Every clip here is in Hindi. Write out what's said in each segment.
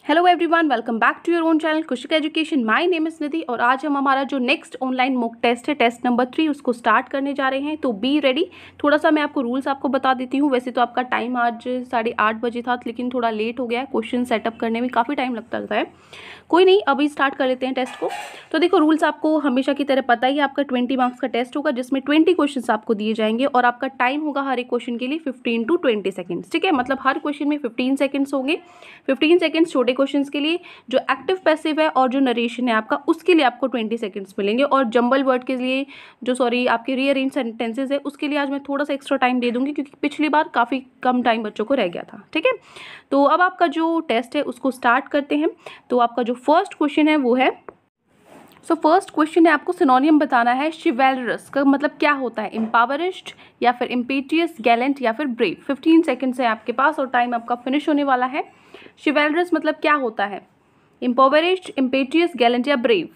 Hello everyone, welcome back to your own channel Kushik education. My name is Nidhi और आज हम हमारा जो नेक्स्ट ऑनलाइन मॉक टेस्ट है, टेस्ट नंबर 3, उसको स्टार्ट करने जा रहे हैं। तो बी रेडी। थोड़ा सा मैं आपको रूल्स बता देती हूँ। वैसे तो आपका टाइम आज 8:30 बजे था, लेकिन थोड़ा लेट हो गया है। क्वेश्चन सेटअप करने में काफ़ी टाइम लगता है। कोई नहीं, अभी स्टार्ट कर लेते हैं टेस्ट को। तो देखो, रूल्स आपको हमेशा की तरह पता ही है। आपका 20 मार्क्स का टेस्ट होगा, जिसमें 20 क्वेश्चंस आपको दिए जाएंगे और आपका टाइम होगा हर एक क्वेश्चन के लिए 15 to 20 सेकेंड्स। ठीक है, मतलब हर क्वेश्चन में 15 सेकेंड्स होंगे। 15 सेकेंड्स छोटे क्वेश्चंस के लिए, जो एक्टिव पैसिव है और जो नरेशन है आपका, उसके लिए आपको 20 सेकेंड्स मिलेंगे। और जंबल वर्ड के लिए, आपके रीअरेंज सेंटेंसेज है, उसके लिए आज मैं थोड़ा सा एक्स्ट्रा टाइम दे दूंगी, क्योंकि पिछली बार काफ़ी कम टाइम बच्चों को रह गया था। ठीक है, तो अब आपका जो टेस्ट है उसको स्टार्ट करते हैं। तो आपका जो फर्स्ट क्वेश्चन है वो है, फर्स्ट क्वेश्चन है, आपको सिनोनियम बताना है। शिवेलरस का मतलब क्या होता है? एम्पावरिश्ड या फिर इम्पेटियस, गैलेंट या फिर ब्रेव। 15 सेकेंड्स है आपके पास और टाइम आपका फिनिश होने वाला है। शिवेलरस मतलब क्या होता है? एम्पावरिश्ड, इम्पेटियस, गैलेंट या ब्रेव।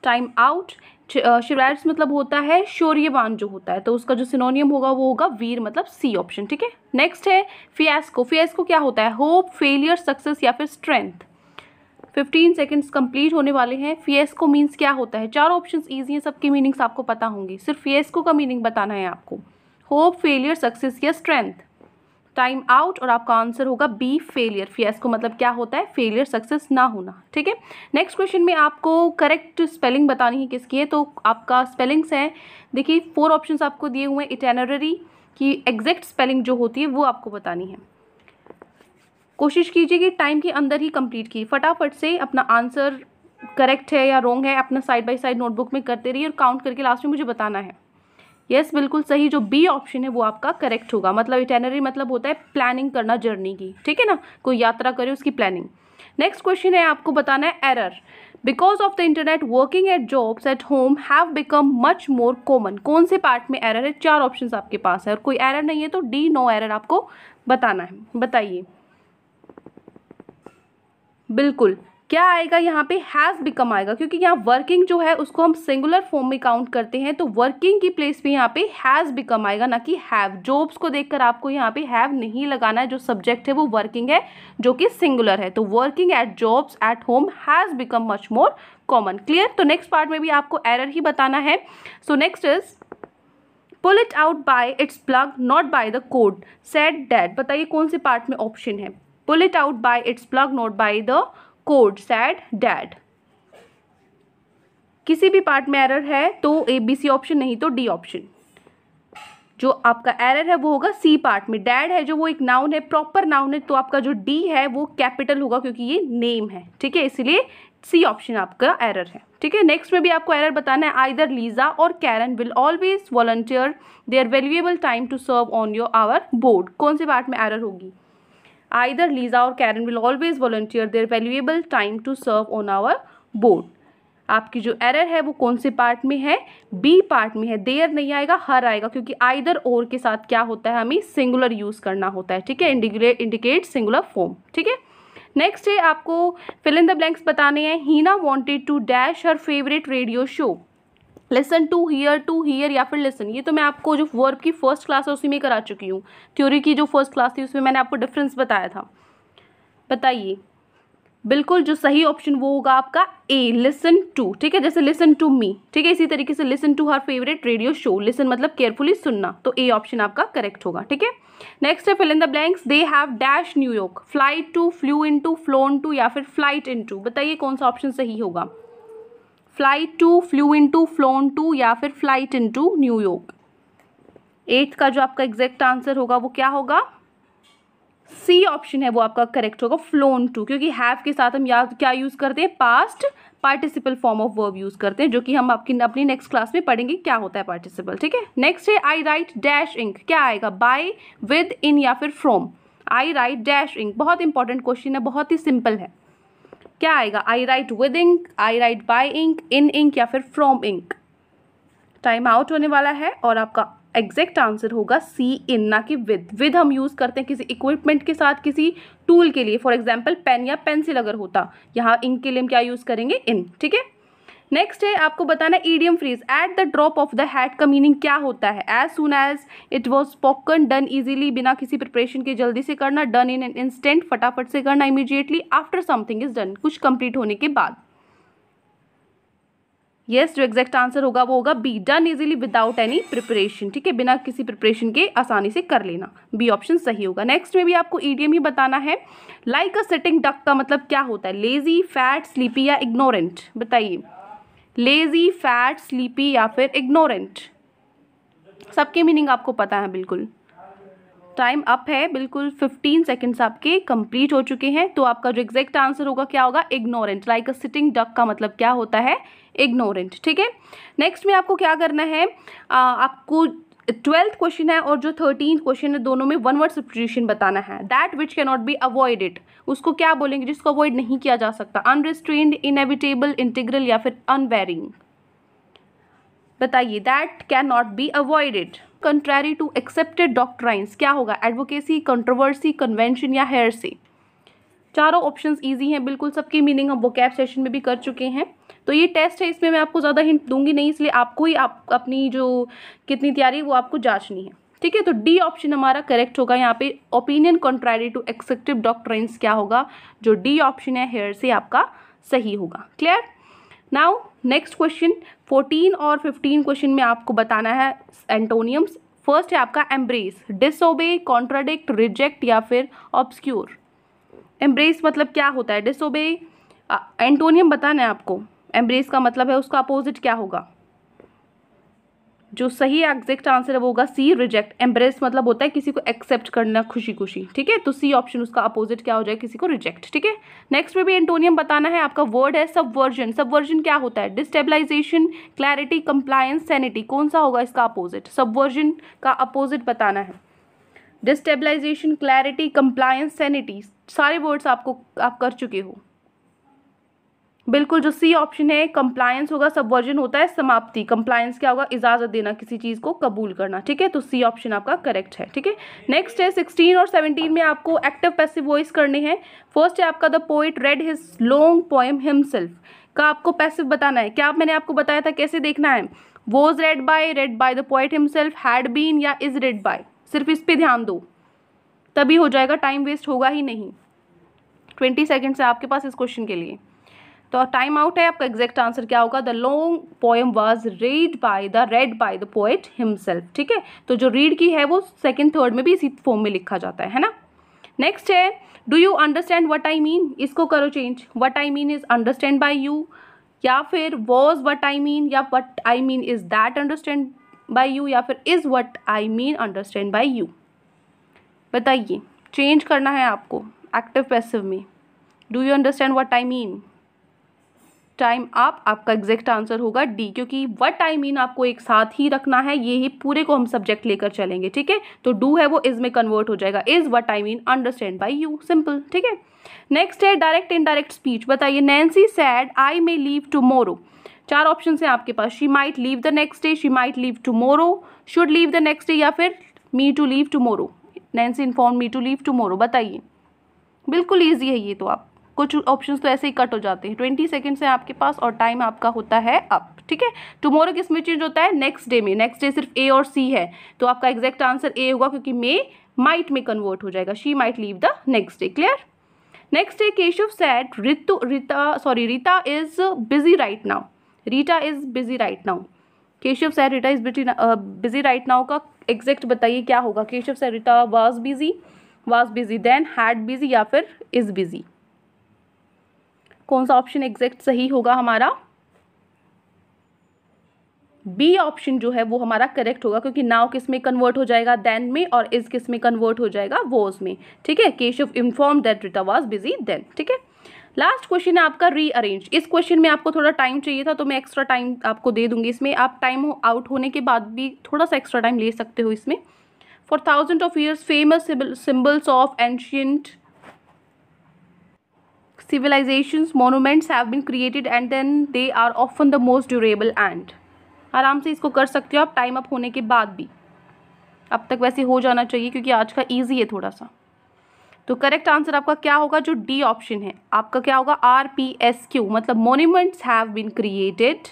Time out. शिवेलरस मतलब होता है शौर्यवान जो होता है, तो उसका जो सिनोनियम होगा वो होगा वीर, मतलब सी ऑप्शन। ठीक है, नेक्स्ट है फियास्को। फियास्को क्या होता है? होप, फेलियर, सक्सेस या फिर स्ट्रेंथ। 15 सेकंड्स कंप्लीट होने वाले हैं। फिएस्को मीन्स क्या होता है? चारों ऑप्शंस इजी हैं, सबकी मीनिंग्स आपको पता होंगी, सिर्फ फिएस्को का मीनिंग बताना है आपको। होप, फेलियर, सक्सेस या स्ट्रेंथ। टाइम आउट और आपका आंसर होगा बी, फेलियर। फिएस्को मतलब क्या होता है? फेलियर, सक्सेस ना होना। ठीक है, नेक्स्ट क्वेश्चन में आपको करेक्ट स्पेलिंग बतानी है किसकी है। तो आपका स्पेलिंग्स है, देखिए 4 ऑप्शंस आपको दिए हुए हैं। इटेनररी की एग्जैक्ट स्पेलिंग जो होती है वो आपको बतानी है। कोशिश कीजिए कि टाइम के अंदर ही कंप्लीट कीजिए। फटाफट से अपना आंसर करेक्ट है या रॉन्ग है अपना साइड बाय साइड नोटबुक में करते रहिए और काउंट करके लास्ट में मुझे बताना है। यस, बिल्कुल सही, जो बी ऑप्शन है वो आपका करेक्ट होगा। मतलब इटेनरी मतलब होता है प्लानिंग करना जर्नी की। ठीक है ना, कोई यात्रा करे उसकी प्लानिंग। नेक्स्ट क्वेश्चन है, आपको बताना है error. Because of the internet working at jobs at home have become much more common. कौन से पार्ट में एरर है? 4 ऑप्शन आपके पास है और कोई एरर नहीं है, तो डी, नो एरर आपको बताना है। बताइए बिल्कुल क्या आएगा यहाँ पे? हैज़ बिकम आएगा, क्योंकि यहाँ वर्किंग जो है उसको हम सिंगुलर फॉर्म में काउंट करते हैं, तो वर्किंग की प्लेस पे यहाँ पे हैज़ बिकम आएगा, ना कि हैव। जॉब्स को देखकर आपको यहाँ पे हैव नहीं लगाना है। जो सब्जेक्ट है वो वर्किंग है, जो कि सिंगुलर है। तो working at jobs at home has become much more common. Clear? तो नेक्स्ट पार्ट में भी आपको एरर ही बताना है। So next is pull it out by its plug not by the cord said dad. बताइए कौन से पार्ट में ऑप्शन है? Pull it out by its plug not by the cord said dad. किसी भी पार्ट में एरर है तो ए बी सी ऑप्शन, नहीं तो डी ऑप्शन। जो आपका एरर है वो होगा सी पार्ट में। डैड है जो वो एक नाउन है, प्रॉपर नाउन है, तो आपका जो डी है वो कैपिटल होगा, क्योंकि ये नेम है। ठीक है, इसलिए सी ऑप्शन आपका एरर है। ठीक है, नेक्स्ट में भी आपको एरर बताना है। आइदर लीजा और Karen will always volunteer their valuable time to serve on your our board. कौन से पार्ट में एरर होगी? Either Lisa or Karen will always volunteer their valuable time to serve on our board. आपकी जो एरर है वो कौन से पार्ट में है? बी पार्ट में है। देयर नहीं आएगा, हर आएगा, क्योंकि आइदर और के साथ क्या होता है, हमें सिंगुलर यूज करना होता है। ठीक है, इंडिकेट सिंगुलर फॉर्म। ठीक है, नेक्स्ट है, आपको फिल इन द ब्लैंक्स बताने हैं। Heena wanted to dash her favourite radio show. Listen to hear या फिर लिसन। ये तो मैं आपको जो वर्ब की फर्स्ट क्लास है उसी में करा चुकी हूँ। थ्योरी की जो फर्स्ट क्लास थी उसमें मैंने आपको डिफरेंस बताया था। बताइए बिल्कुल जो सही ऑप्शन वो होगा आपका ए, लिसन टू। ठीक है, जैसे लिसन टू मी। ठीक है, इसी तरीके से listen to her favourite radio show. Listen मतलब केयरफुली सुनना, तो ए ऑप्शन आपका करेक्ट होगा। ठीक है, नेक्स्ट है fill in the blanks. They have dash New York, flight to, flew in to, flown to या फिर फ्लाइट इन टू। बताइए कौन सा ऑप्शन सही होगा? Flight to, flew in to, flown to या फिर फ्लाइट इन टू न्यूयॉर्क। 8 का जो आपका एग्जैक्ट आंसर होगा वो क्या होगा? सी ऑप्शन है वो आपका करेक्ट होगा, फ्लोन टू। क्योंकि हैव के साथ हम याद क्या यूज करते हैं? Past participle form of verb use करते हैं, जो कि हम अपनी नेक्स्ट क्लास में पढ़ेंगे क्या होता है पार्टिसिपल। ठीक है, नेक्स्ट है आई राइट डैश इंक। क्या आएगा? बाय, विद, इन या फिर from. I write dash ink बहुत इंपॉर्टेंट क्वेश्चन है, बहुत ही सिंपल है। क्या आएगा? I write with ink, I write by ink, in ink या फिर फ्रॉम इंक। टाइम आउट होने वाला है और आपका एग्जैक्ट आंसर होगा सी, इन, ना कि विद। विद हम यूज करते हैं किसी इक्विपमेंट के साथ, किसी टूल के लिए। फॉर एग्जाम्पल पेन या पेंसिल अगर होता, यहाँ इंक के लिए हम क्या यूज करेंगे? इन। ठीक है, नेक्स्ट है आपको बताना idiom phrase at the drop of the hat का मीनिंग क्या होता है। As soon as, it was spoken, done easily बिना किसी प्रिपरेशन के जल्दी से करना, डन इन एन इंस्टेंट फटाफट से करना, immediately, after something is done कुछ कंप्लीट होने के बाद। यस, जो एग्जैक्ट आंसर होगा वो होगा be, done easily without any preparation. ठीक है, बिना किसी प्रिपरेशन के आसानी से कर लेना, बी ऑप्शन सही होगा। नेक्स्ट में भी आपको ईडियम ही बताना है। लाइक अ सिटिंग डक का मतलब क्या होता है। लेजी, फैट, स्लीपी या इग्नोरेंट, बताइए। लेजी, फैट, स्लीपी या फिर इग्नोरेंट, सबके मीनिंग आपको पता है बिल्कुल। टाइम अप है, बिल्कुल 15 सेकेंड्स आपके कंप्लीट हो चुके हैं। तो आपका जो एग्जैक्ट आंसर होगा क्या होगा, ignorant. Like a sitting duck का मतलब क्या होता है, इग्नोरेंट। ठीक है, नेक्स्ट में आपको क्या करना है, आपको 12th क्वेश्चन है और जो 13th क्वेश्चन है, दोनों में वन वर्ड सब्स्टिट्यूशन बताना है। That which can not be avoided, उसको क्या बोलेंगे जिसको अवॉइड नहीं किया जा सकता। अनरिस्ट्रेन्ड, इनएविटेबल, इंटीग्रल या फिर अनवेरिंग, बताइए। That can not be avoided. Contrary to accepted doctrines क्या होगा, एडवोकेसी, कंट्रोवर्सी, कन्वेंशन या हेरेसी। चारों ऑप्शंस इजी हैं बिल्कुल, सबकी मीनिंग हम वोकैब सेशन में भी कर चुके हैं। तो ये टेस्ट है, इसमें मैं आपको ज़्यादा हिंट दूंगी नहीं, इसलिए आपको ही अपनी जो कितनी तैयारी है वो आपको जांचनी है। ठीक है, तो डी ऑप्शन हमारा करेक्ट होगा यहाँ पे। Opinion contrary to accepted doctrines क्या होगा, जो डी ऑप्शन है हेरेसी आपका सही होगा। क्लियर। नाउ नेक्स्ट क्वेश्चन 14 और 15 क्वेश्चन में आपको बताना है एंटोनियम्स। फर्स्ट है आपका एम्ब्रेस, डिसओबे, कॉन्ट्राडिक्ट, रिजेक्ट या फिर ऑब्सक्यूर। एम्ब्रेस मतलब क्या होता है, डिसओबे। एंटोनियम बताना है आपको। एम्ब्रेस का मतलब है उसका अपोजिट क्या होगा, जो सही एग्जैक्ट आंसर है वो होगा सी, रिजेक्ट। एम्ब्रेस मतलब होता है किसी को एक्सेप्ट करना खुशी खुशी। ठीक है, तो सी ऑप्शन उसका अपोजिट क्या हो जाए, किसी को रिजेक्ट। ठीक है, नेक्स्ट में भी एंटोनियम बताना है। आपका वर्ड है सबवर्जन। सबवर्जन क्या होता है, डिस्टेबलाइजेशन, क्लैरिटी, कंप्लायंस, सैनिटी। कौन सा होगा इसका अपोजिट, सबवर्जन का अपोजिट बताना है। डिस्टेबलाइजेशन, क्लैरिटी, कंप्लायंस, सैनिटी, सारे वर्ड्स आप कर चुके हो बिल्कुल। जो सी ऑप्शन है कंप्लायंस होगा, सबवर्जन होता है समाप्ति, कंप्लायंस क्या होगा, इजाजत देना, किसी चीज को कबूल करना। ठीक है, तो सी ऑप्शन आपका करेक्ट है। ठीक है, नेक्स्ट है 16 और 17 में आपको एक्टिव पैसिव वॉइस करने हैं। फर्स्ट है आपका the poet read his long poem himself का आपको पैसिव बताना है। क्या मैंने आपको बताया था कैसे देखना है, was read by the poet himself, had been या इज रेड बाय। सिर्फ इस पे ध्यान दो तभी हो जाएगा, टाइम वेस्ट होगा ही नहीं। 20 सेकेंड्स है आपके पास इस क्वेश्चन के लिए, तो टाइम आउट है। आपका एग्जैक्ट आंसर क्या होगा, the long poem was red by the poet himself. ठीक है, तो जो रीड की है वो सेकंड थर्ड में भी इसी फॉर्म में लिखा जाता है ना। नेक्स्ट है do you understand what I mean, इसको करो change. What I mean is understand by you, या फिर वॉज व्हाट आई मीन, या what I mean is that understand by you, या फिर is what I mean understand by you. बताइए, चेंज करना है आपको एक्टिव पैसिव में। Do you understand what I mean, time up. आपका एग्जैक्ट आंसर होगा डी, क्योंकि व्हाट आई मीन आपको एक साथ ही रखना है, ये ही पूरे को हम सब्जेक्ट लेकर चलेंगे। ठीक है, तो डू है वो इज में कन्वर्ट हो जाएगा, is what I mean understand by you, simple. ठीक है, नेक्स्ट है डायरेक्ट इनडायरेक्ट स्पीच। बताइए, Nancy said I may leave tomorrow. चार ऑप्शन है आपके पास, she might leave the next day, she might leave tomorrow, should leave the next day या फिर me to leave tomorrow. Nancy inform me to leave tomorrow. बताइए, बिल्कुल ईजी है ये तो। आप कुछ ऑप्शंस तो ऐसे ही कट हो जाते हैं। 20 सेकंड्स है आपके पास और टाइम आपका होता है अप। ठीक है, टुमारो किस में चेंज होता है, नेक्स्ट डे में। नेक्स्ट डे सिर्फ ए और सी है, तो आपका एग्जैक्ट आंसर ए होगा, क्योंकि मे माइट में कन्वर्ट हो जाएगा, she might leave the next day. Clear. Next है Keshav said Rita is busy right now. Rita is busy right now. Keshav said Rita is busy right now का एग्जैक्ट बताइए क्या होगा। Keshav said Rita was busy then had busy या फिर इज बिजी। कौन सा ऑप्शन एग्जैक्ट सही होगा हमारा, बी ऑप्शन जो है वो हमारा करेक्ट होगा, क्योंकि नाउ किस में कन्वर्ट हो जाएगा, देन में, और इज किस में कन्वर्ट हो जाएगा, वॉज में। ठीक है, Keshav inform that Rita was busy then. ठीक है, लास्ट क्वेश्चन है आपका रीअरेंज। इस क्वेश्चन में आपको थोड़ा टाइम चाहिए था, तो मैं एक्स्ट्रा टाइम आपको दे दूंगी। इसमें आप टाइम आउट होने के बाद भी थोड़ा सा एक्स्ट्रा टाइम ले सकते हो इसमें। For thousand of years famous symbols of ancient civilizations monuments have been created and then they are often the most durable and। आराम से इसको कर सकते हो आप टाइम अप होने के बाद भी, अब तक वैसे हो जाना चाहिए क्योंकि आज का इजी है थोड़ा सा। तो करेक्ट आंसर आपका क्या होगा, जो डी ऑप्शन है आपका क्या होगा, RPSQ, मतलब monuments have been created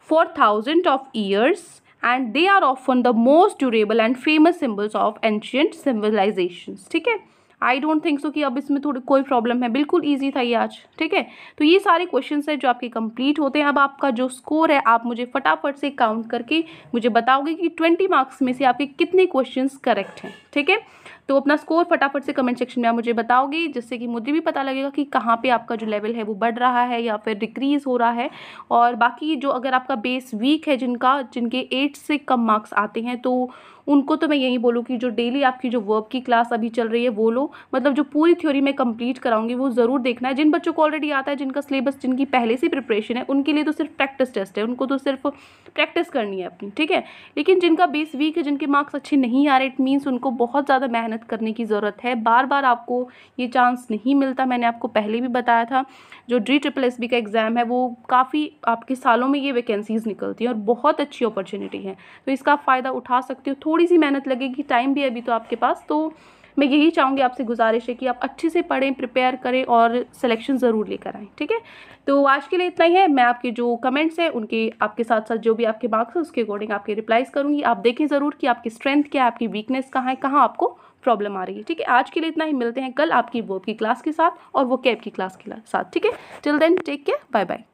for thousand of years and they are often the most durable and famous symbols of ancient civilizations. ठीक है, आई डोंट थिंक सो कि अब इसमें थोड़ी कोई प्रॉब्लम है, बिल्कुल ईजी था ये आज। ठीक है, तो ये सारे क्वेश्चन है जो आपके कंप्लीट होते हैं। अब आपका जो स्कोर है आप मुझे फटाफट से काउंट करके मुझे बताओगे कि 20 मार्क्स में से आपके कितने क्वेश्चन करेक्ट हैं। ठीक है, तो अपना स्कोर फटाफट से कमेंट सेक्शन में आप मुझे बताओगे, जिससे कि मुझे भी पता लगेगा कि कहाँ पे आपका जो लेवल है वो बढ़ रहा है या फिर डिक्रीज हो रहा है। और बाकी जो अगर आपका बेस वीक है, जिनके 8 से कम मार्क्स आते हैं, तो उनको तो मैं यही बोलूँ कि जो डेली आपकी जो वर्ब की क्लास अभी चल रही है वो लो, मतलब जो पूरी थ्योरी मैं कंप्लीट कराऊंगी वो ज़रूर देखना है। जिन बच्चों को ऑलरेडी आता है, जिनका सिलेबस, जिनकी पहले से प्रिपरेशन है, उनके लिए तो सिर्फ प्रैक्टिस टेस्ट है, उनको तो सिर्फ प्रैक्टिस करनी है अपनी। ठीक है, लेकिन जिनका बेस वीक है, जिनके मार्क्स अच्छे नहीं आ रहे, इट मीन्स उनको बहुत ज़्यादा मेहनत करने की ज़रूरत है। बार बार आपको ये चांस नहीं मिलता, मैंने आपको पहले भी बताया था। जो DSSB का एग्ज़ाम है वो काफ़ी आपके सालों में ये वैकेंसीज़ निकलती हैं और बहुत अच्छी अपॉर्चुनिटी है, तो इसका आप फ़ायदा उठा सकते हो। थोड़ी सी मेहनत लगेगी, टाइम भी अभी तो आपके पास, तो मैं यही चाहूँगी, आपसे गुजारिश है कि आप अच्छे से पढ़ें, प्रिपेयर करें और सिलेक्शन ज़रूर लेकर आएँ। ठीक है, तो आज के लिए इतना ही है। मैं आपके जो कमेंट्स हैं उनके आपके साथ साथ जो भी आपके मार्क्स हैं उसके अकॉर्डिंग आपके रिप्लाइज़ करूँगी। आप देखें ज़रूर कि आपकी स्ट्रेंथ क्या है, आपकी वीकनेस कहाँ है, कहाँ आपको प्रॉब्लम आ रही है। ठीक है, आज के लिए इतना ही। मिलते हैं कल आपकी वर्ब की क्लास के साथ और वो कैब की क्लास के साथ। ठीक है, till then take care, bye bye.